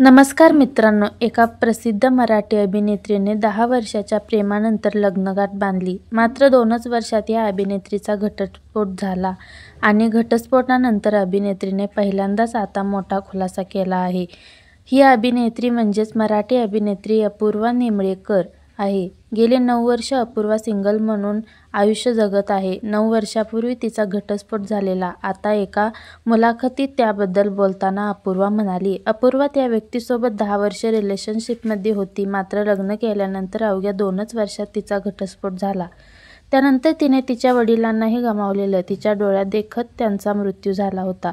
नमस्कार मित्रांनो, एका प्रसिद्ध मराठी अभिनेत्रीने 10 वर्षाच्या प्रेमानंतर लग्नगाठ बांधली. मात्र 2च वर्षात या अभिनेत्रीचा घटस्फोट झाला आणि घटस्फोटानंतर अभिनेत्रीने पहिल्यांदाच आता मोठा खुलासा केला आहे. ही अभिनेत्री म्हणजेच मराठी अभिनेत्री अपूर्वा निमळेकर आहे. गेली 9 वर्ष अपूर्वा सिंगल म्हणून आयुष्य जगत आहे. 9 वर्षापूर्वी तिचा घटस्फोट झालेला. आता एका मुलाखतीत त्याबद्दल बोलताना अपूर्वा म्हणाली, अपूर्वा त्या व्यक्तीसोबत 10 वर्ष रिलेशनशिपमध्ये होती. मात्र लग्न केल्यानंतर अवघ्या 2च वर्षात तिचा घटस्फोट झाला. त्यानंतर तिने तिच्या वडिलांनाही गमावलेलं. तिच्या डोळ्यादेखत त्यांचा मृत्यू झाला होता.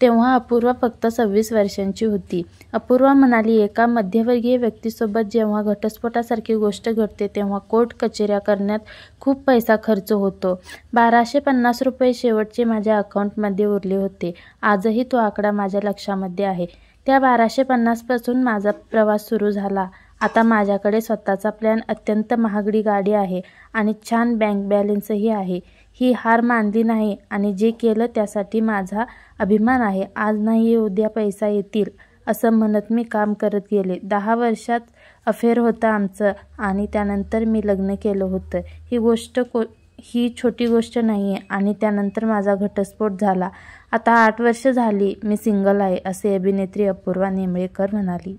तेव्हा अपूर्वा फक्त 26 वर्षांची होती. अपूर्वा म्हणाली, एका मध्यमवर्गीय व्यक्तीसोबत जेव्हा घटस्फोटासारखी गोष्ट घडते तेव्हा कोर्ट कचेऱ्या करण्यात खूप पैसा खर्च होतो. 1250 रुपये शेवटचे माझ्या अकाउंटमध्ये उरले होते. आजही तो आकडा माझ्या लक्षामध्ये आहे. त्या 1250 पासून माझा प्रवास सुरू झाला. आता माझ्याकडे स्वतःचा प्लॅन, अत्यंत महागडी गाडी आहे आणि छान बँक बॅलन्सही आहे. ही हार मानली नाही आणि जे केलं त्यासाठी माझा अभिमान आहे. आज नाही उद्या पैसा येतील असं म्हणत मी काम करत गेले. 10 वर्षात अफेअर होतं आमचं आणि त्यानंतर मी लग्न केलं होतं. ही छोटी गोष्ट नाही आहे आणि त्यानंतर माझा घटस्फोट झाला. आता 8 वर्ष झाली मी सिंगल आहे, असे अभिनेत्री अपूर्वा निमळेकर म्हणाली.